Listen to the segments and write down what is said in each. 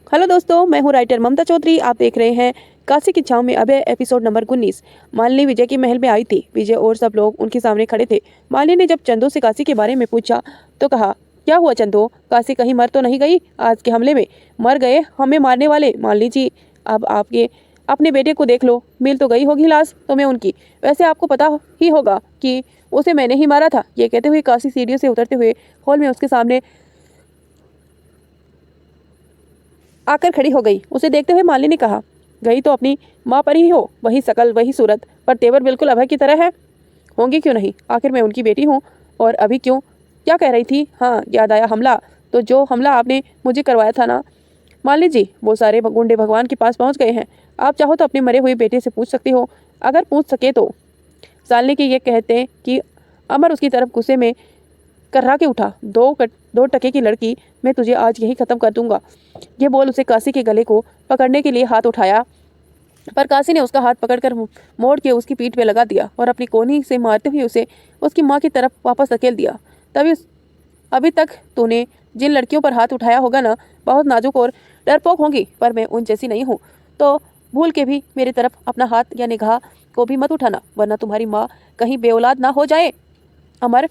Hello दोस्तों, मैं हूँ राइटर ममता चौधरी। आप देख रहे हैं काशी की छाव में अभय एपिसोड नंबर 19। मालिनी विजय के महल में आई थी। विजय और सब लोग उनके सामने खड़े थे। मालिनी ने जब चंदू से काशी के बारे में पूछा तो कहा, क्या हुआ चंदू, काशी कहीं मर तो नहीं गई? आज के हमले में मर गए हमें मारने वाले। मालिनी जी, अब आपके अपने बेटे को देख लो, मिल तो गई होगी लाश तुम्हें उनकी। वैसे आपको पता ही होगा कि उसे मैंने ही मारा था। ये कहते हुए काशी सीढ़ियों से उतरते हुए हॉल में उसके सामने आकर खड़ी हो गई। उसे देखते हुए मालिनी ने कहा, गई तो अपनी माँ पर ही हो, वही शकल वही सूरत, पर तेवर बिल्कुल अभय की तरह है। होंगी क्यों नहीं, आखिर मैं उनकी बेटी हूँ। और अभी क्यों, क्या कह रही थी? हाँ, याद आया हमला। तो जो हमला आपने मुझे करवाया था ना मालिनी जी, वो सारे गुंडे भगवान के पास पहुंच गए हैं। आप चाहो तो अपने मरे हुए बेटे से पूछ सकती हो, अगर पूछ सके तो। सालनी के ये कहते कि अमर उसकी तरफ गुस्से में कर्रा के उठा, दो टके की लड़की, मैं तुझे आज यही खत्म कर दूंगा। ये बोल उसे काशी के गले को पकड़ने के लिए हाथ उठाया, पर काशी ने उसका हाथ पकड़कर मोड़ के उसकी पीठ पे लगा दिया और अपनी कोहनी से मारते हुए उसे उसकी माँ की तरफ वापस धकेल दिया। तभी अभी तक तूने जिन लड़कियों पर हाथ उठाया होगा ना, बहुत नाजुक और डरपोक होंगी, पर मैं उन जैसी नहीं हूँ। तो भूल के भी मेरी तरफ अपना हाथ या निगाह को भी मत उठाना, वरना तुम्हारी माँ कहीं बेऔलाद ना हो जाए। अमर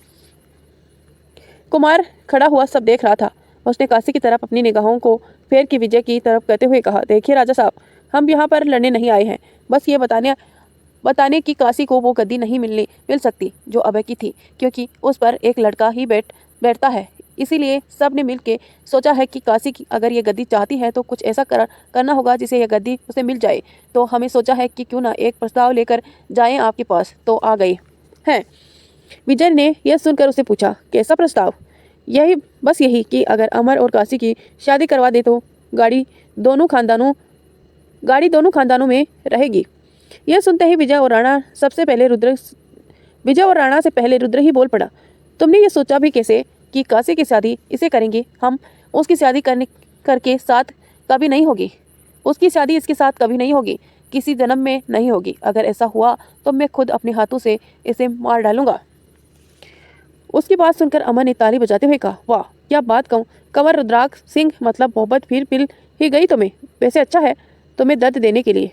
कुमार खड़ा हुआ सब देख रहा था। उसने काशी की तरफ अपनी निगाहों को फेर के विजय की तरफ करते हुए कहा, देखिए राजा साहब, हम यहाँ पर लड़ने नहीं आए हैं, बस ये बताने की काशी को वो गद्दी नहीं मिल सकती जो अभय की थी, क्योंकि उस पर एक लड़का ही बैठता है। इसीलिए सब ने मिल के सोचा है कि काशी की अगर ये गद्दी चाहती है तो कुछ ऐसा करना होगा जिसे यह गद्दी उसे मिल जाए। तो हमें सोचा है कि क्यों ना एक प्रस्ताव लेकर जाएं आपके पास। तो आ गए हैं। विजय ने यह सुनकर उसे पूछा, कैसा प्रस्ताव? यही कि अगर अमर और काशी की शादी करवा दे तो गाड़ी दोनों खानदानों में रहेगी। यह सुनते ही विजय और राणा से पहले रुद्र ही बोल पड़ा, तुमने ये सोचा भी कैसे कि काशी की शादी इसे करेंगे? हम उसकी शादी करके साथ कभी नहीं होगी। उसकी शादी इसके साथ कभी नहीं होगी, किसी जन्म में नहीं होगी। अगर ऐसा हुआ तो मैं खुद अपने हाथों से इसे मार डालूंगा। उसकी बात सुनकर अमर ने ताली बजाते हुए कहा, वाह क्या बात कहूँ, कंवर रुद्राक्ष सिंह, मतलब मोहब्बत फिर मिल ही गई तुम्हें। वैसे अच्छा है तुम्हें दर्द देने के लिए।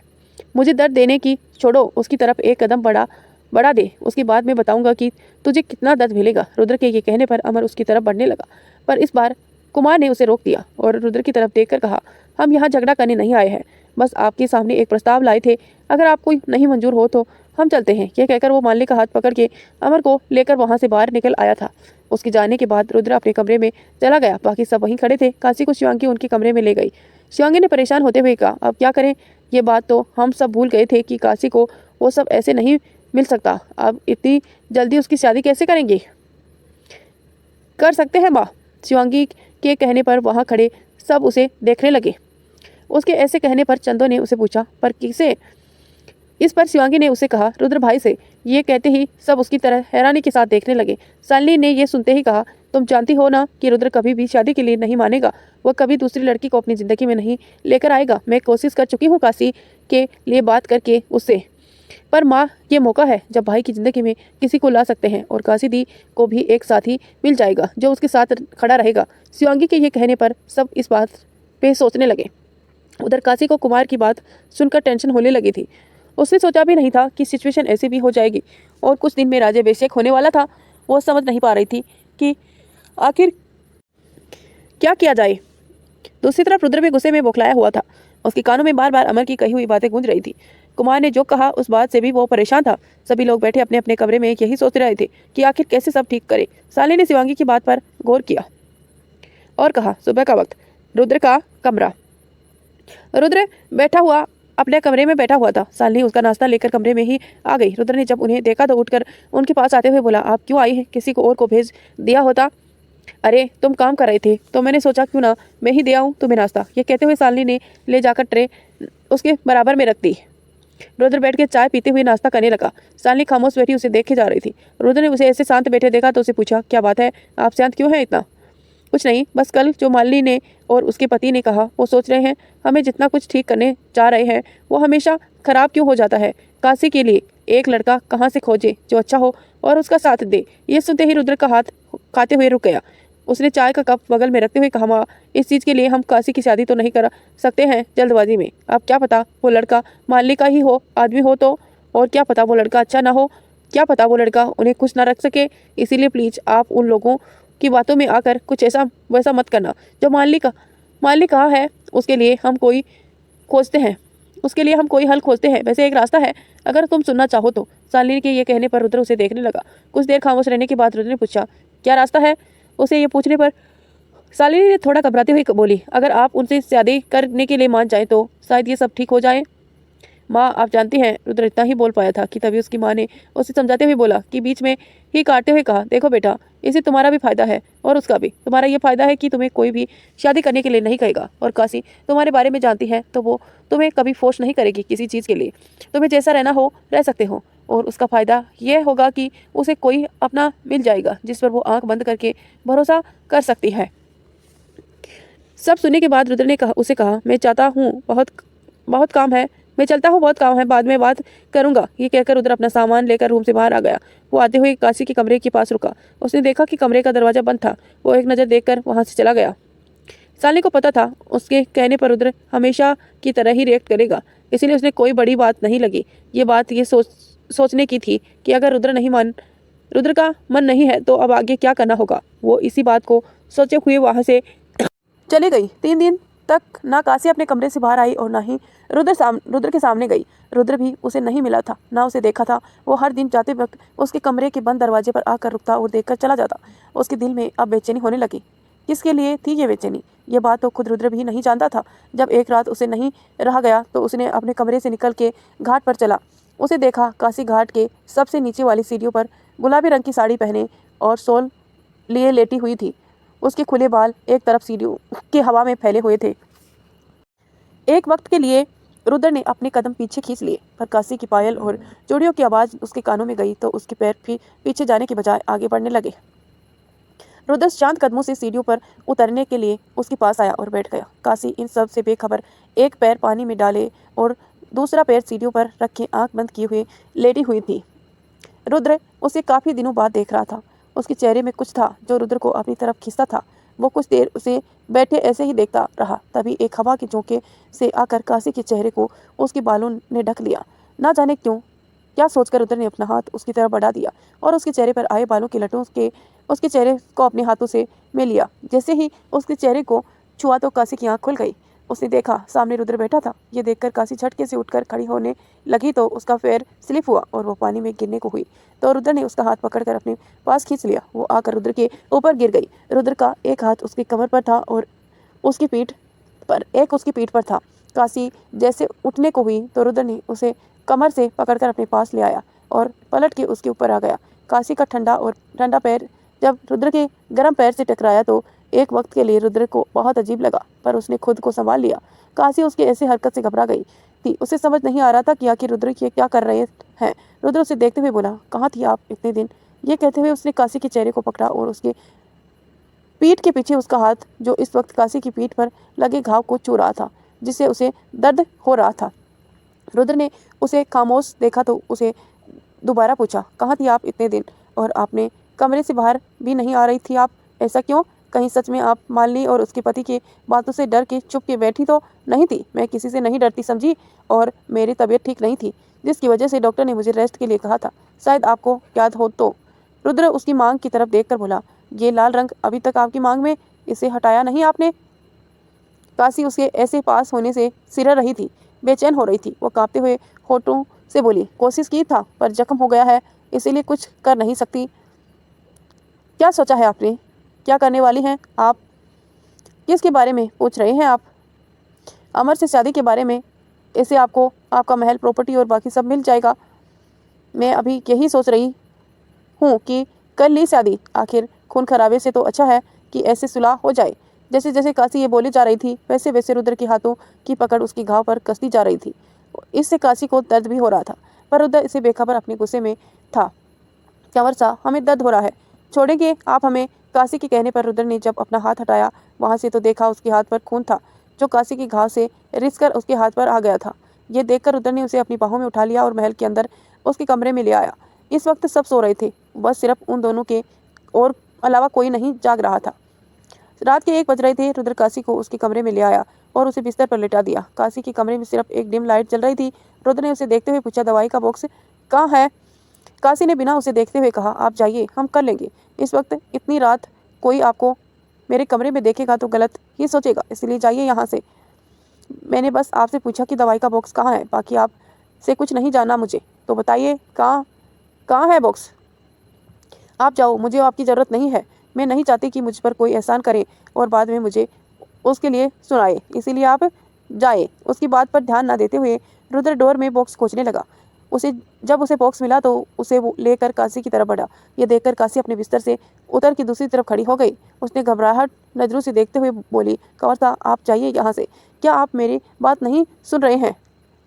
मुझे दर्द देने की छोड़ो, उसकी तरफ एक कदम बढ़ा दे, उसके बाद मैं बताऊंगा कि तुझे कितना दर्द मिलेगा। रुद्र के ये कहने पर अमर उसकी तरफ बढ़ने लगा, पर इस बार कुमार ने उसे रोक दिया और रुद्र की तरफ देखकर कहा, हम यहाँ झगड़ा करने नहीं आए हैं, बस आपके सामने एक प्रस्ताव लाए थे। अगर आपको नहीं मंजूर हो तो हम चलते हैं। यह कहकर वो मालिनी का हाथ पकड़ के अमर को लेकर वहां से बाहर निकल आया था। उसके जाने के बाद रुद्र अपने कमरे में चला गया। बाकी सब वहीं खड़े थे। काशी को शिवांगी उनके कमरे में ले गई। शिवांगी ने परेशान होते हुए कहा, अब क्या करें? ये बात तो हम सब भूल गए थे कि काशी को वो सब ऐसे नहीं मिल सकता। अब इतनी जल्दी उसकी शादी कैसे करेंगे? कर सकते हैं माँ। शिवांगी के कहने पर वहां खड़े सब उसे देखने लगे। उसके ऐसे कहने पर चंदो ने उसे पूछा, पर किसे? इस पर शिवांगी ने उसे कहा, रुद्र भाई से। ये कहते ही सब उसकी तरह हैरानी के साथ देखने लगे। शालिनी ने यह सुनते ही कहा, तुम जानती हो ना कि रुद्र कभी भी शादी के लिए नहीं मानेगा। वह कभी दूसरी लड़की को अपनी जिंदगी में नहीं लेकर आएगा। मैं कोशिश कर चुकी हूँ काशी के लिए बात करके उससे, पर माँ ये मौका है जब भाई की जिंदगी में किसी को ला सकते हैं, और काशी दी को भी एक साथी मिल जाएगा जो उसके साथ खड़ा रहेगा। शिवांगी के ये कहने पर सब इस बात पे सोचने लगे। उधर काशी को कुमार की बात सुनकर टेंशन होने लगी थी। उसने सोचा भी नहीं था कि सिचुएशन ऐसी भी हो जाएगी, और कुछ दिन में राज्याभिषेक होने वाला था। वो समझ नहीं पा रही थी कि आखिर क्या किया जाए। दूसरी तरफ रुद्र भी गुस्से में बौखलाया हुआ था। उसके कानों में बार बार अमर की कही हुई बातें गूंज रही थी। कुमार ने जो कहा उस बात से भी वो परेशान था। सभी लोग बैठे अपने अपने कमरे में यही सोच रहे थे कि आखिर कैसे सब ठीक करे। साली ने शिवांगी की बात पर गौर किया और कहा, सुबह का वक्त, रुद्र का कमरा। रुद्र अपने कमरे में बैठा हुआ था। सालनी उसका नाश्ता लेकर कमरे में ही आ गई। रुद्र ने जब उन्हें देखा तो उठकर उनके पास आते हुए बोला, आप क्यों आई हैं? किसी को और को भेज दिया होता। अरे तुम काम कर रहे थे तो मैंने सोचा क्यों ना मैं ही दे आऊँ तुम्हें नाश्ता। ये कहते हुए सालनी ने ले जाकर ट्रे उसके बराबर में रख दी। रुद्र बैठ के चाय पीते हुए नाश्ता करने लगा। सालनी खामोश बैठी उसे देखे जा रही थी। रुद्र ने उसे ऐसे शांत बैठे देखा तो उसे पूछा, क्या बात है, आप शांत क्यों हैं इतना? कुछ नहीं, बस कल जो मालिनी ने और उसके पति ने कहा वो सोच रहे हैं हमें जितना कुछ ठीक करने जा रहे हैं वो हमेशा खराब क्यों हो जाता है। काशी के लिए एक लड़का कहाँ से खोजे जो अच्छा हो और उसका साथ दे। ये सुनते ही रुद्र का हाथ खाते हुए रुक गया। उसने चाय का कप बगल में रखते हुए कहा, माँ, इस चीज़ के लिए हम काशी की शादी तो नहीं कर सकते हैं जल्दबाजी में। अब क्या पता वो लड़का माली का ही हो, आदमी हो तो, और क्या पता वो लड़का अच्छा ना हो, क्या पता वो लड़का उन्हें खुश ना रख सके। इसीलिए प्लीज़ आप उन लोगों की बातों में आकर कुछ ऐसा वैसा मत करना। जो माली कहा है उसके लिए हम कोई खोजते हैं, उसके लिए हम कोई हल खोजते हैं। वैसे एक रास्ता है, अगर तुम सुनना चाहो तो। शालिनी के ये कहने पर रुद्र उसे देखने लगा। कुछ देर खामोश रहने के बाद रुद्र ने पूछा, क्या रास्ता है? उसे ये पूछने पर शालिनी ने थोड़ा घबराते हुए बोली, अगर आप उनसे शादी करने के लिए मान जाए तो शायद ये सब ठीक हो जाए। माँ, आप जानती हैं, रुद्र इतना ही बोल पाया था कि तभी उसकी माँ ने उसे समझाते हुए बोला कि बीच में ही काटते हुए कहा, देखो बेटा, इससे तुम्हारा भी फायदा है और उसका भी। तुम्हारा ये फायदा है कि तुम्हें कोई भी शादी करने के लिए नहीं कहेगा, और काशी तुम्हारे बारे में जानती है तो वो तुम्हें कभी फोर्स नहीं करेगी किसी चीज़ के लिए। तुम्हें जैसा रहना हो रह सकते हो, और उसका फ़ायदा यह होगा कि उसे कोई अपना मिल जाएगा जिस पर वो आंख बंद करके भरोसा कर सकती है। सब सुनने के बाद रुद्र ने उसे कहा, मैं चाहता हूँ, बहुत बहुत काम है, मैं चलता हूँ, बहुत काम है, बाद में बात करूंगा। ये कहकर रुद्र अपना सामान लेकर रूम से बाहर आ गया। वो आते हुए काशी के कमरे के पास रुका। उसने देखा कि कमरे का दरवाजा बंद था। वो एक नज़र देखकर वहां से चला गया। शालिनी को पता था उसके कहने पर रुद्र हमेशा की तरह ही रिएक्ट करेगा, इसीलिए उसने कोई बड़ी बात नहीं लगी। ये बात ये सोचने की थी कि अगर रुद्र का मन नहीं है तो अब आगे क्या करना होगा। वो इसी बात को सोचे हुए वहां से चली गई। 3 दिन तक ना काशी अपने कमरे से बाहर आई और ना ही रुद्र के सामने गई। रुद्र भी उसे नहीं मिला था, ना उसे देखा था। वो हर दिन जाते वक्त उसके कमरे के बंद दरवाजे पर आकर रुकता और देखकर चला जाता। उसके दिल में अब बेचैनी होने लगी। किसके लिए थी ये बेचैनी? ये बात तो खुद रुद्र भी नहीं जानता था। जब एक रात उसे नहीं रहा गया तो उसने अपने कमरे से निकल के घाट पर चला। उसे देखा काशी घाट के सबसे नीचे वाली सीढ़ियों पर गुलाबी रंग की साड़ी पहने और शॉल लिए लेटी हुई थी। उसके खुले बाल एक तरफ सीढ़ियों के हवा में फैले हुए थे। एक वक्त के लिए रुद्र ने अपने कदम पीछे खींच लिए, पर काशी की पायल और चूड़ियों की आवाज़ उसके कानों में गई तो उसके पैर भी पीछे जाने के बजाय आगे बढ़ने लगे। रुद्र शांत कदमों से सीढ़ियों पर उतरने के लिए उसके पास आया और बैठ गया। काशी इन सब से बेखबर एक पैर पानी में डाले और दूसरा पैर सीढ़ियों पर रखे आंख बंद किए हुए लेटी हुई थी। रुद्र उसे काफ़ी दिनों बाद देख रहा था। उसके चेहरे में कुछ था जो रुद्र को अपनी तरफ खींचता था। वो कुछ देर उसे बैठे ऐसे ही देखता रहा। तभी एक हवा के झोंके से आकर काशी के चेहरे को उसके बालों ने ढक लिया। ना जाने क्यों, क्या सोचकर रुद्र ने अपना हाथ उसकी तरफ बढ़ा दिया और उसके चेहरे पर आए बालों के लटों के उसके चेहरे को अपने हाथों से में लिया। जैसे ही उसके चेहरे को छुआ तो काशी की आंख खुल गई। उसने देखा सामने रुद्र बैठा था। ये देखकर काशी झटके से उठकर खड़ी होने लगी तो उसका पैर स्लिप हुआ और वो पानी में गिरने को हुई। तो रुद्र ने उसका हाथ पकड़कर अपने पास खींच लिया। वो आकर रुद्र के ऊपर गिर गई। रुद्र का एक हाथ उसकी कमर पर था और उसकी पीठ पर था। काशी जैसे उठने को हुई तो रुद्र ने उसे कमर से पकड़कर अपने पास ले आया और पलट के उसके ऊपर आ गया। काशी का ठंडा पैर जब रुद्र के गर्म पैर से टकराया तो एक वक्त के लिए रुद्र को बहुत अजीब लगा, पर उसने खुद को संभाल लिया। काशी उसके ऐसे हरकत से घबरा गई थी। उसे समझ नहीं आ रहा था कि आखिर रुद्र ये क्या कर रहे हैं। रुद्र उसे देखते हुए बोला, कहाँ थी आप इतने दिन? ये कहते हुए उसने काशी के चेहरे को पकड़ा और उसके पीठ के पीछे उसका हाथ, जो इस वक्त काशी की पीठ पर लगे घाव को छू रहा था, जिससे उसे दर्द हो रहा था। रुद्र ने उसे खामोश देखा तो उसे दोबारा पूछा, कहाँ थी आप इतने दिन? और आपने कमरे से बाहर भी नहीं आ रही थी आप, ऐसा क्यों? कहीं सच में आप मालिनी और उसके पति की बातों से डर के चुप के बैठी तो नहीं थी? मैं किसी से नहीं डरती समझी, और मेरी तबीयत ठीक नहीं थी जिसकी वजह से डॉक्टर ने मुझे रेस्ट के लिए कहा था, शायद आपको याद हो तो। रुद्र उसकी मांग की तरफ देखकर बोला, ये लाल रंग अभी तक आपकी मांग में, इसे हटाया नहीं आपने? काशी उसके ऐसे पास होने से सिरह रही थी, बेचैन हो रही थी। वो कांपते हुए होठों से बोली, कोशिश की था पर जख्म हो गया है, इसीलिए कुछ कर नहीं सकती। क्या सोचा है आपने? क्या करने वाली हैं आप? किसके बारे में पूछ रहे हैं आप? अमर से शादी के बारे में। इससे आपको आपका महल, प्रॉपर्टी और बाकी सब मिल जाएगा। मैं अभी यही सोच रही हूँ कि कर ली शादी। आखिर खून खराबे से तो अच्छा है कि ऐसे सुलह हो जाए। जैसे जैसे काशी ये बोली जा रही थी वैसे वैसे रुद्र के हाथों की पकड़ उसकी घाव पर कसती जा रही थी। इससे काशी को दर्द भी हो रहा था, पर रुद्र इसे बेखबर अपने गुस्से में था। कंवर सा, हमें दर्द हो रहा है, छोड़ेंगे आप हमें? काशी के कहने पर रुद्र ने जब अपना हाथ हटाया वहां से तो देखा उसके हाथ पर खून था, जो काशी की घाव से रिसकर उसके हाथ पर आ गया था। ये देखकर रुद्र ने उसे अपनी बाहों में उठा लिया और महल के अंदर उसके कमरे में ले आया। इस वक्त सब सो रहे थे, बस सिर्फ उन दोनों के और अलावा कोई नहीं जाग रहा था। रात के 1 बज रहे थे। रुद्र काशी को उसके कमरे में ले आया और उसे बिस्तर पर लेटा दिया। काशी के कमरे में सिर्फ एक डिम लाइट जल रही थी। रुद्र ने उसे देखते हुए पूछा, दवाई का बॉक्स कहाँ है? काशी ने बिना उसे देखते हुए कहा, आप जाइए, हम कर लेंगे। इस वक्त इतनी रात कोई आपको मेरे कमरे में देखेगा तो गलत ही सोचेगा, इसलिए जाइए यहाँ से। मैंने बस आपसे पूछा कि दवाई का बॉक्स कहाँ है, बाकी आप से कुछ नहीं जानना मुझे। तो बताइए कहाँ है बॉक्स? आप जाओ, मुझे आपकी ज़रूरत नहीं है। मैं नहीं चाहती कि मुझ पर कोई एहसान करे और बाद में मुझे उसके लिए सुनाए, इसीलिए आप जाए। उसकी बात पर ध्यान न देते हुए रुद्र डोर में बॉक्स खोजने लगा। जब उसे बॉक्स मिला तो उसे वो लेकर काशी की तरफ बढ़ा। यह देखकर काशी अपने बिस्तर से उतर के दूसरी तरफ खड़ी हो गई। उसने घबराहट नजरों से देखते हुए बोली, कंवर साहब, आप जाइए यहाँ से। क्या आप मेरी बात नहीं सुन रहे हैं?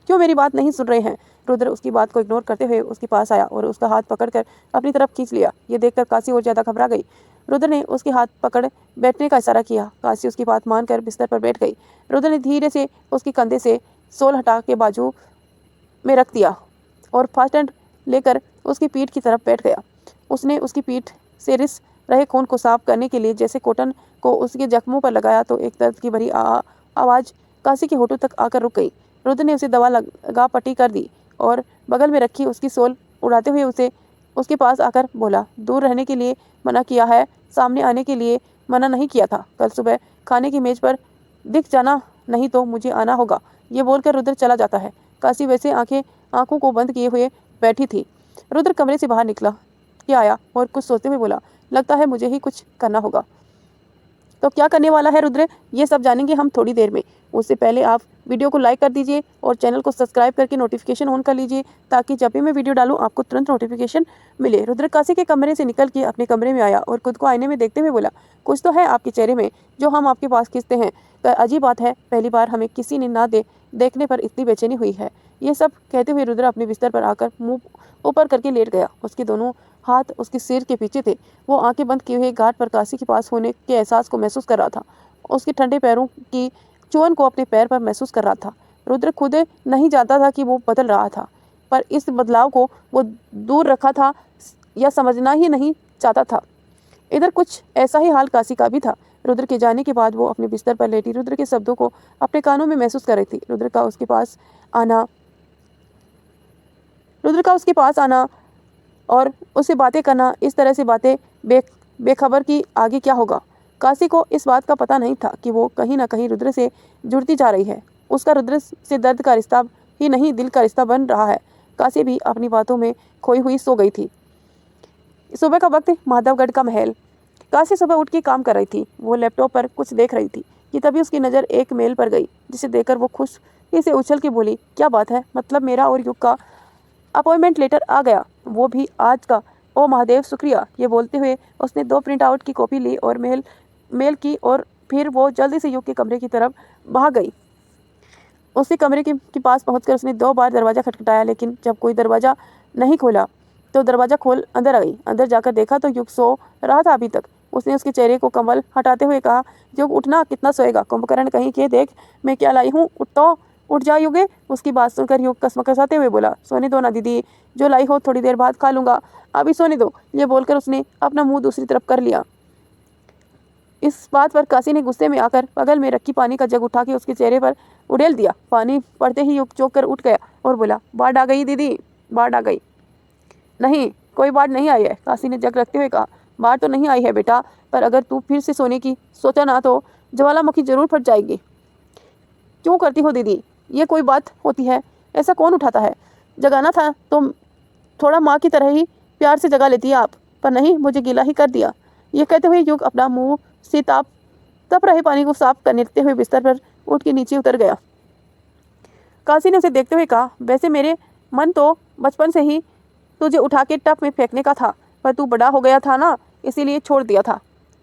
क्यों मेरी बात नहीं सुन रहे हैं? रुद्र उसकी बात को इग्नोर करते हुए उसके पास आया और उसका हाथ पकड़कर अपनी तरफ खींच लिया। ये देखकर काशी और ज्यादा घबरा गई। रुद्र ने उसके हाथ पकड़ बैठने का इशारा किया। काशी उसकी बात मानकर बिस्तर पर बैठ गई। रुद्र ने धीरे से उसके कंधे से सोल हटा के बाजू में रख दिया और फास्ट हैंड लेकर उसकी पीठ की तरफ बैठ गया। उसने उसकी पीठ से रिस रहे खून को साफ करने के लिए जैसे कॉटन को उसके जख्मों पर लगाया तो एक दर्द की भरी आवाज़ काशी के होठों तक आकर रुक गई। रुद्र ने उसे दवा लगा पट्टी कर दी और बगल में रखी उसकी सोल उड़ाते हुए उसे उसके पास आकर बोला, दूर रहने के लिए मना किया है, सामने आने के लिए मना नहीं किया था। कल सुबह खाने की मेज पर दिख जाना, नहीं तो मुझे आना होगा। ये बोलकर रुद्र चला जाता है। काशी वैसे आंखों को बंद किए हुए बैठी थी। रुद्र कमरे से बाहर निकला के आया और कुछ सोचते हुए बोला, लगता है मुझे ही कुछ करना होगा। तो क्या करने वाला है रुद्र, ये सब जानेंगे हम थोड़ी देर में। उससे पहले आप वीडियो को लाइक कर दीजिए और चैनल को सब्सक्राइब करके नोटिफिकेशन ऑन कर लीजिए ताकि जब भी मैं वीडियो डालूं आपको तुरंत नोटिफिकेशन मिले। रुद्र काशी के कमरे से निकल के अपने कमरे में आया और खुद को आईने में देखते हुए बोला, कुछ तो है आपके चेहरे में जो हम आपके पास खींचते हैं। अजीब बात है, पहली बार हमें किसी ने ना देखने पर इतनी बेचैनी हुई है। ये सब कहते हुए रुद्र अपने बिस्तर पर आकर मुंह ऊपर करके लेट गया। उसके दोनों हाथ उसके सिर के पीछे थे। वो आंखें बंद किए हुए गार्ड पर काशी के पास होने के एहसास को महसूस कर रहा था। उसके ठंडे पैरों की चुअन को अपने पैर पर महसूस कर रहा था। रुद्र खुद नहीं जानता था कि वो बदल रहा था, पर इस बदलाव को वो दूर रखा था या समझना ही नहीं चाहता था। इधर कुछ ऐसा ही हाल काशी का भी था। रुद्र के जाने के बाद वो अपने बिस्तर पर लेटी रुद्र के शब्दों को अपने कानों में महसूस कर रही थी। रुद्र का उसके पास आना और उससे बातें करना, इस तरह से बातें बेखबर कि आगे क्या होगा। काशी को इस बात का पता नहीं था कि वो कहीं ना कहीं रुद्र से जुड़ती जा रही है। उसका रुद्र से दर्द का रिश्ता ही नहीं, दिल का रिश्ता बन रहा है। काशी भी अपनी बातों में खोई हुई सो गई थी। सुबह का वक्त, माधवगढ़ का महल। काशी सुबह उठ के काम कर रही थी। वो लैपटॉप पर कुछ देख रही थी कि तभी उसकी नज़र एक मेल पर गई, जिसे देखकर वो खुशी से उछल के बोली, क्या बात है, मतलब मेरा और युग का अपॉइंटमेंट लेटर आ गया, वो भी आज का। ओ महादेव, शुक्रिया। ये बोलते हुए उसने 2 प्रिंट आउट की कॉपी ली और मेल की और फिर वो जल्दी से युग के कमरे की तरफ भाग गई। उसके कमरे के पास पहुंचकर उसने 2 बार दरवाज़ा खटखटाया, लेकिन जब कोई दरवाज़ा नहीं खोला तो दरवाज़ा खोल अंदर आ गई। अंदर जाकर देखा तो युग सो रहा था अभी तक। उसने उसके चेहरे को कंबल हटाते हुए कहा, युग उठना, कितना सोएगा, कुंभकर्ण कहीं के, देख मैं क्या लाई हूँ, उठ जा युगे। उसकी बात सुनकर युग कसमकसाते हुए बोला, सोने दो ना दीदी, जो लाई हो थोड़ी देर बाद खा लूँगा, अभी सोने दो। ये बोलकर उसने अपना मुंह दूसरी तरफ कर लिया। इस बात पर काशी ने गुस्से में आकर बगल में रखी पानी का जग उठा के उसके चेहरे पर उड़ेल दिया। पानी पड़ते ही युग चौंक कर उठ गया और बोला, बाढ़ आ गई दीदी, बाढ़ आ गई। नहीं, कोई बाढ़ नहीं आई है, काशी ने जग रखते हुए कहा। बाढ़ तो नहीं आई है बेटा, पर अगर तू फिर से सोने की सोचा ना तो ज्वालामुखी जरूर फट जाएगी। क्यों करती हो दीदी, ये कोई बात होती है? ऐसा कौन उठाता है? जगाना था तो थोड़ा माँ की तरह ही प्यार से जगा लेती आप, पर नहीं, मुझे गीला ही कर दिया। ये कहते हुए युग अपना मुंह से तप रहे पानी को साफ करते हुए बिस्तर पर उठ के नीचे उतर गया। काशी ने उसे देखते हुए कहा, वैसे मेरे मन तो बचपन से ही तुझे उठा के टप में फेंकने का था, पर तू बड़ा हो गया था ना, इसीलिए छोड़ दिया था,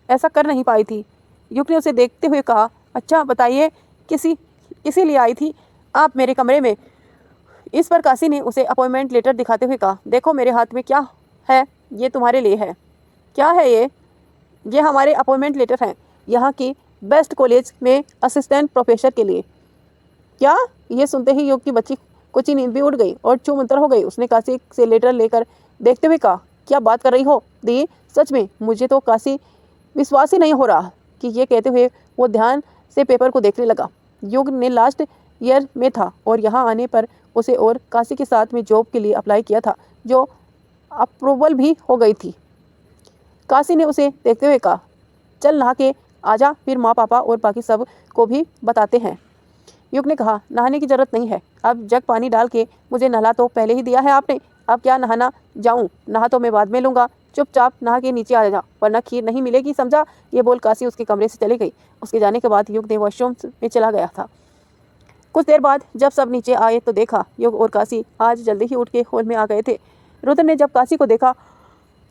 ऐसा कर नहीं पाई थी। युग ने उसे देखते हुए कहा, अच्छा बताइए, किसी लिए आई थी आप मेरे कमरे में? इस पर काशी ने उसे अपॉइंटमेंट लेटर दिखाते हुए कहा, देखो मेरे हाथ में क्या है, ये तुम्हारे लिए है। क्या है ये हमारे अपॉइंटमेंट लेटर हैं, यहाँ की बेस्ट कॉलेज में असिस्टेंट प्रोफेसर के लिए। क्या? ये सुनते ही युग की बच्ची कुछ नींद भी उड़ गई और चूमंतर हो गई। उसने काशी से लेटर लेकर देखते हुए कहा, क्या बात कर रही हो दी, सच में मुझे तो काशी विश्वास ही नहीं हो रहा कि ये कहते हुए वो ध्यान से पेपर को देखने लगा। युग ने लास्ट ईयर में था और यहाँ आने पर उसे और काशी के साथ में जॉब के लिए अप्लाई किया था, जो अप्रूवल भी हो गई थी। काशी ने उसे देखते हुए कहा, चल नहा के आजा, फिर माँ पापा और बाकी सब को भी बताते हैं। युग ने कहा, नहाने की जरूरत नहीं है, अब जग पानी डाल के मुझे नहला तो पहले ही दिया है आपने, अब क्या नहाना जाऊं? नहा तो मैं बाद में लूँगा, चुपचाप नहा के नीचे आ जा, वरना खीर नहीं मिलेगी, समझा? ये बोल काशी उसके कमरे से चली गई। उसके जाने के बाद युग ने वॉशरूम में चला गया था। कुछ देर बाद जब सब नीचे आए तो देखा युग और काशी आज जल्दी ही उठ के हॉल में आ गए थे। रुद्र ने जब काशी को देखा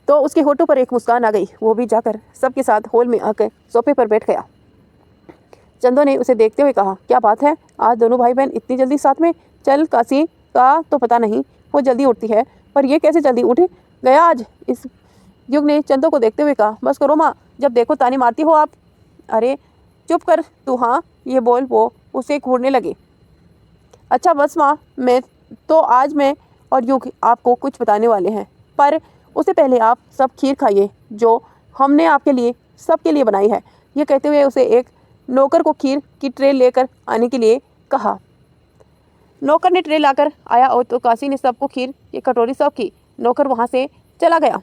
तो उसके होठों पर एक मुस्कान आ गई। वो भी जाकर सबके साथ हॉल में आकर सोफे पर बैठ गया। चंदो ने उसे देखते हुए कहा, क्या बात है, आज दोनों भाई बहन इतनी जल्दी साथ में? चल, काशी का तो पता नहीं, वो जल्दी उठती है, पर ये कैसे जल्दी उठ गया आज? इस युग ने चंदो को देखते हुए कहा, बस करो माँ, जब देखो ताने मारती हो आप। अरे चुप कर तू, हाँ, ये बोल वो उसे घूरने लगे। अच्छा बस माँ, आज मैं और युग आपको कुछ बताने वाले हैं, पर उससे पहले आप सब खीर खाइए जो हमने आपके लिए सबके लिए बनाई है। ये कहते हुए उसे एक नौकर को खीर की ट्रे लेकर आने के लिए कहा। नौकर ने ट्रे लाकर आया और तो काशी ने सबको खीर की कटोरी सर्व की। नौकर वहां से चला गया।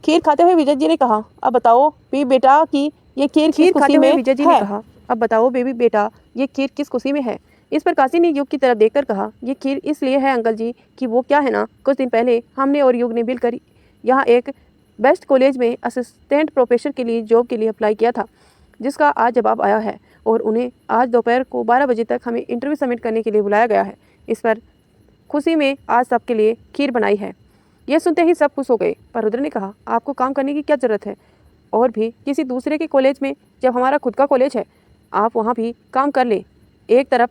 खीर खाते हुए विजय जी ने कहा, अब बताओ भी बेटा कि ये खीर किस खुशी में है? अब बताओ बेबी बेटा, ये खीर किस खुशी में है? इस पर काशी ने युग की तरफ देखकर कहा, ये खीर इसलिए है अंकल जी कि वो क्या है ना, कुछ दिन पहले हमने और युग ने मिलकर यहाँ एक बेस्ट कॉलेज में असिस्टेंट प्रोफेसर के लिए जॉब के लिए अप्लाई किया था, जिसका आज जवाब आया है और उन्हें आज दोपहर को 12 बजे तक हमें इंटरव्यू सबमिट करने के लिए बुलाया गया है। इस पर खुशी में आज सबके लिए खीर बनाई है। यह सुनते ही सब खुश हो गए, पर रुद्र ने कहा, आपको काम करने की क्या ज़रूरत है, और भी किसी दूसरे के कॉलेज में, जब हमारा खुद का कॉलेज है। आप वहाँ भी काम कर ले, एक तरफ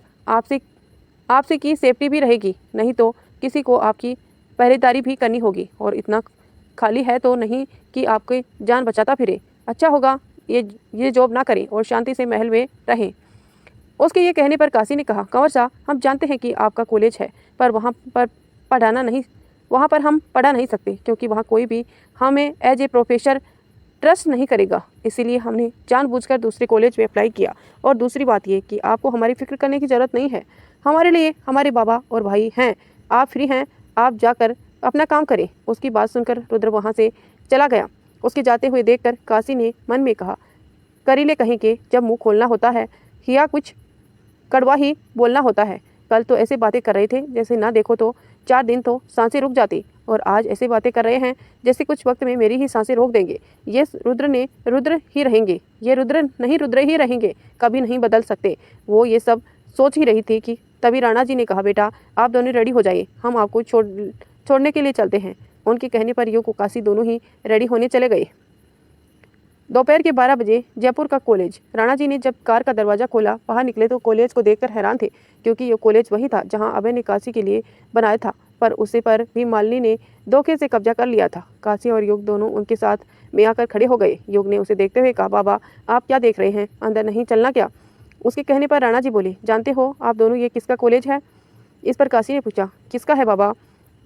आपसे की सेफ्टी भी रहेगी, नहीं तो किसी को आपकी पहरेदारी भी करनी होगी, और इतना खाली है तो नहीं कि आपकी जान बचाता फिरे। अच्छा होगा ये जॉब ना करें और शांति से महल में रहें। उसके ये कहने पर काशी ने कहा, कंवर साहब, हम जानते हैं कि आपका कॉलेज है, पर वहाँ पर हम पढ़ा नहीं सकते, क्योंकि वहाँ कोई भी हमें एज ए प्रोफेसर ट्रस्ट नहीं करेगा। इसीलिए हमने जानबूझकर दूसरे कॉलेज में अप्लाई किया। और दूसरी बात ये कि आपको हमारी फिक्र करने की ज़रूरत नहीं है, हमारे लिए हमारे बाबा और भाई हैं, आप फ्री हैं, आप जाकर अपना काम करें। उसकी बात सुनकर रुद्र वहाँ से चला गया। उसके जाते हुए देखकर काशी ने मन में कहा, करीले कहीं के, जब मुँह खोलना होता है या कुछ कड़वा ही बोलना होता है। कल तो ऐसे बातें कर रहे थे जैसे ना देखो तो 4 दिन तो सांसें रुक जाती, और आज ऐसे बातें कर रहे हैं जैसे कुछ वक्त में मेरी ही सांसें रोक देंगे। ये रुद्र ही रहेंगे, ये रुद्र ही रहेंगे, कभी नहीं बदल सकते। वो ये सब सोच ही रही थी कि तभी राणा जी ने कहा, बेटा आप दोनों रेडी हो जाइए, हम आपको छोड़ने के लिए चलते हैं। उनके कहने पर युग और काशी दोनों ही रेडी होने चले गए। दोपहर के 12 बजे जयपुर का कॉलेज। राणा जी ने जब कार का दरवाज़ा खोला, बाहर निकले तो कॉलेज को देखकर हैरान थे, क्योंकि ये कॉलेज वही था जहां अभय ने काशी के लिए बनाया था, पर उसे पर भी मालिनी ने धोखे से कब्जा कर लिया था। काशी और युग दोनों उनके साथ में आकर खड़े हो गए। युग ने उसे देखते हुए कहा, बाबा आप क्या देख रहे हैं, अंदर नहीं चलना क्या? उसके कहने पर राणा जी बोले, जानते हो आप दोनों ये किसका कॉलेज है? इस पर काशी ने पूछा, किसका है बाबा?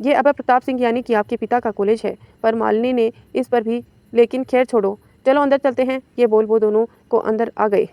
ये अभय प्रताप सिंह यानी कि आपके पिता का कॉलेज है। पर मालिनी ने इस पर भी, लेकिन खैर छोड़ो, चलो अंदर चलते हैं। ये बोल वो दोनों को अंदर आ गए।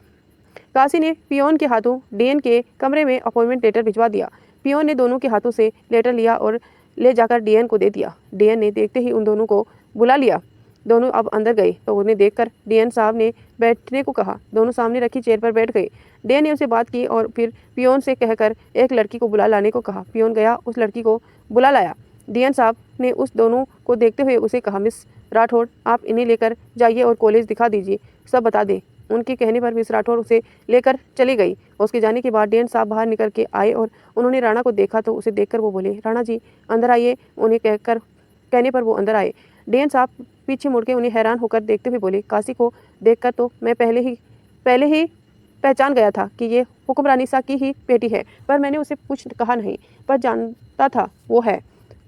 काशी ने पियोन के हाथों डीएन के कमरे में अपॉइंटमेंट लेटर भिजवा दिया। पियोन ने दोनों के हाथों से लेटर लिया और ले जाकर डीएन को दे दिया। डीएन ने देखते ही उन दोनों को बुला लिया। दोनों अब अंदर गए तो उन्हें देखकर डीएन साहब ने बैठने को कहा। दोनों सामने रखी चेयर पर बैठ गए। डीएन ने उनसे बात की और फिर पियोन से कहकर एक लड़की को बुला लाने को कहा। पियोन गया, उस लड़की को बुला लाया। डीएन साहब ने उस दोनों को देखते हुए उसे कहा, मिस राठौड़ आप इन्हें लेकर जाइए और कॉलेज दिखा दीजिए, सब बता दें। उनके कहने पर मिस राठौड़ उसे लेकर चली गई। उसके जाने के बाद डीएन साहब बाहर निकल के आए और उन्होंने राणा को देखा तो उसे देखकर वो बोले, राणा जी अंदर आइए। उन्हें कहने पर वो अंदर आए। डीएन साहब पीछे मुड़ के उन्हें हैरान होकर देखते हुए बोले, काशी को देखकर तो मैं पहले ही पहचान गया था कि ये हुक्मरानी सा की ही बेटी है, पर मैंने उसे कुछ कहा नहीं, पर जानता था वो है,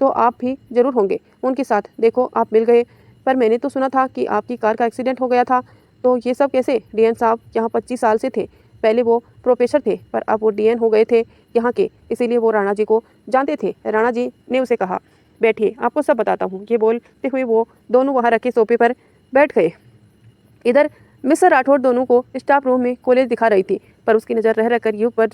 तो आप भी जरूर होंगे उनके साथ। देखो आप मिल गए, पर मैंने तो सुना था कि आपकी कार का एक्सीडेंट हो गया था, तो ये सब कैसे? डीएन साहब यहाँ 25 साल से थे, पहले वो प्रोफेसर थे, पर अब वो डीएन हो गए थे यहाँ के, इसीलिए वो राणा जी को जानते थे। राणा जी ने उसे कहा, बैठिए आपको सब बताता हूँ। ये बोलते हुए वो दोनों वहाँ रखे सोफे पर बैठ गए। इधर मिस्टर राठौड़ दोनों को स्टाफ रूम में कॉलेज दिखा रही थी, पर उसकी नज़र रह रहकर युग पर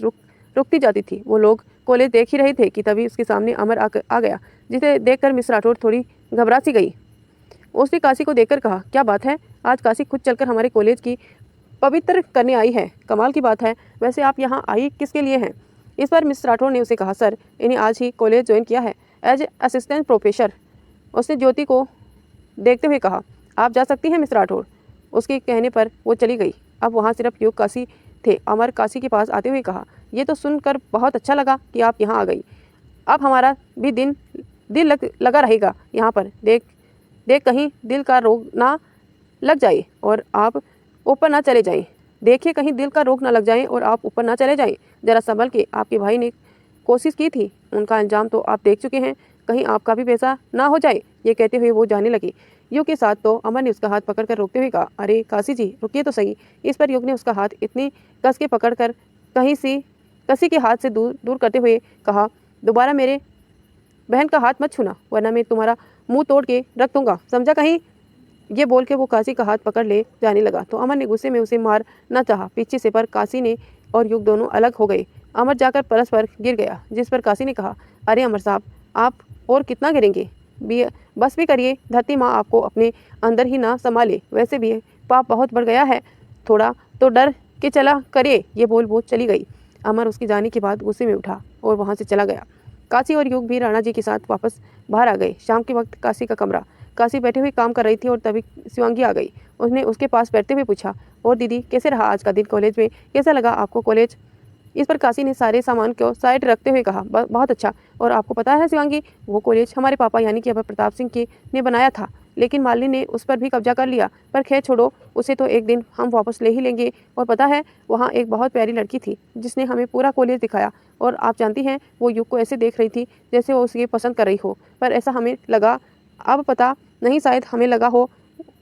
रुकती जाती थी। वो लोग कॉलेज देख ही रहे थे कि तभी उसके सामने अमर आ गया, जिसे देखकर मिस राठौड़ थोड़ी घबरा सी गई। उसने काशी को देखकर कहा, क्या बात है, आज काशी खुद चलकर हमारे कॉलेज की पवित्र करने आई है। कमाल की बात है। वैसे आप यहाँ आई किसके लिए हैं? इस पर मिस राठौड़ ने उसे कहा, सर इन्हें आज ही कॉलेज ज्वाइन किया है एज असिस्टेंट प्रोफेसर। उसने ज्योति को देखते हुए कहा, आप जा सकती हैं मिस राठौड़। उसके कहने पर वो चली गई। अब वहाँ सिर्फ युग काशी थे। अमर काशी के पास आते हुए कहा, ये तो सुनकर बहुत अच्छा लगा कि आप यहाँ आ गई। अब हमारा भी दिल लगा रहेगा यहाँ पर। देख कहीं दिल का रोग ना लग जाए और आप ऊपर ना चले जाएं। देखिए कहीं दिल का रोग ना लग जाए और आप ऊपर ना चले जाएं। जरा संभल के। आपके भाई ने कोशिश की थी, उनका अंजाम तो आप देख चुके हैं। कहीं आपका भी पैसा ना हो जाए। ये कहते हुए वो जाने लगी। युग के साथ तो अमर ने उसका हाथ पकड़कर रोकते हुए कहा, अरे काशी जी रुकिए तो सही। इस पर युग ने उसका हाथ इतनी कस के पकड़कर कसी के हाथ से दूर करते हुए कहा, दोबारा मेरे बहन का हाथ मत छूना, वरना मैं तुम्हारा मुंह तोड़ के रख दूंगा, समझा कहीं। ये बोल के वो काशी का हाथ पकड़ ले जाने लगा तो अमर ने गुस्से में उसे मार ना चाहा पीछे से, पर काशी ने और युग दोनों अलग हो गए। अमर जाकर परस्पर गिर गया, जिस पर काशी ने कहा, अरे अमर साहब आप और कितना गिरेंगे, बस भी करिए, धरती माँ आपको अपने अंदर ही ना संभाले। वैसे भी पाप बहुत बढ़ गया है, थोड़ा तो डर के चला करिए। ये बोल वो चली गई। अमर उसके जाने के बाद गुस्से में उठा और वहाँ से चला गया। काशी और युग भी राणा जी के साथ वापस बाहर आ गए। शाम के वक्त काशी का कमरा। काशी बैठे हुए काम कर रही थी और तभी शिवांगी आ गई। उसने उसके पास बैठते हुए पूछा, और दीदी कैसे रहा आज का दिन कॉलेज में, कैसा लगा आपको कॉलेज? इस पर काशी ने सारे सामान को साइड रखते हुए कहा, बहुत अच्छा। और आपको पता है शिवांगी, वो कॉलेज हमारे पापा यानी कि अभय प्रताप सिंह के ने बनाया था, लेकिन मालिनी ने उस पर भी कब्जा कर लिया। पर खैर छोड़ो, उसे तो एक दिन हम वापस ले ही लेंगे। और पता है वहाँ एक बहुत प्यारी लड़की थी जिसने हमें पूरा कॉलेज दिखाया, और आप जानती हैं वो युग को ऐसे देख रही थी जैसे वो उसे पसंद कर रही हो। पर ऐसा हमें लगा, अब पता नहीं, शायद हमें लगा हो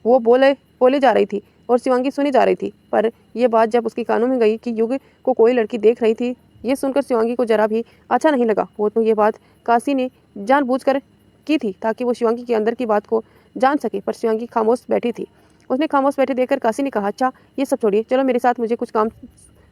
वो बोले जा रही थी और शिवांगी सुनी जा रही थी। पर यह बात जब उसके कानों में गई कि युग को कोई लड़की देख रही थी, ये सुनकर शिवांगी को जरा भी अच्छा नहीं लगा। वो तो ये बात काशी ने जानबूझकर की थी ताकि वो शिवांगी के अंदर की बात को जान सके, पर शिवांगी खामोश बैठी थी। उसने खामोश बैठे देखकर काशी ने कहा, अच्छा ये सब छोड़िए, चलो मेरे साथ, मुझे कुछ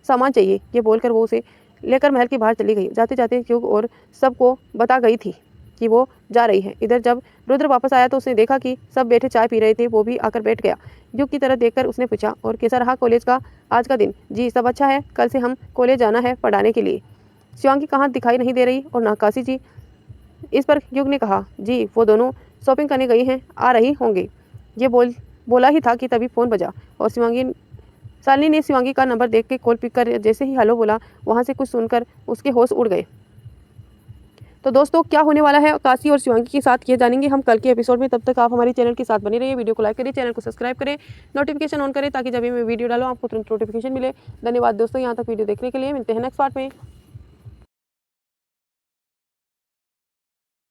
सामान चाहिए। ये बोलकर वो उसे लेकर महल के बाहर चली गई। जाते जाते युग और सबको बता गई थी कि वो जा रही है। इधर जब रुद्र वापस आया तो उसने देखा कि सब बैठे चाय पी रहे थे, वो भी आकर बैठ गया। युग की तरह देखकर उसने पूछा, और कैसा रहा कॉलेज का आज का दिन? जी सब अच्छा है, कल से हम कॉलेज जाना है पढ़ाने के लिए। शिवांगी कहाँ दिखाई नहीं दे रही और ना काशी जी। इस पर युग ने कहा, जी वो दोनों शॉपिंग करने गई हैं, आ रही होंगे। ये बोला ही था कि तभी फ़ोन बजा और शालिनी ने शिवांगी का नंबर देख के कॉल पिक कर जैसे ही हेलो बोला, वहाँ से कुछ सुनकर उसके होश उड़ गए। तो दोस्तों क्या होने वाला है काशी और शिवांगी के साथ, ये जानेंगे हम कल के एपिसोड में। तब तक आप हमारे चैनल के साथ बने रहिए, वीडियो को लाइक करें, चैनल को सब्सक्राइब करें, नोटिफिकेशन ऑन करें ताकि जब भी मैं वीडियो डालूँ आपको तुरंत नोटिफिकेशन मिले। धन्यवाद दोस्तों यहाँ तक वीडियो देखने के लिए। मिलते हैं नेक्स्ट पार्ट में।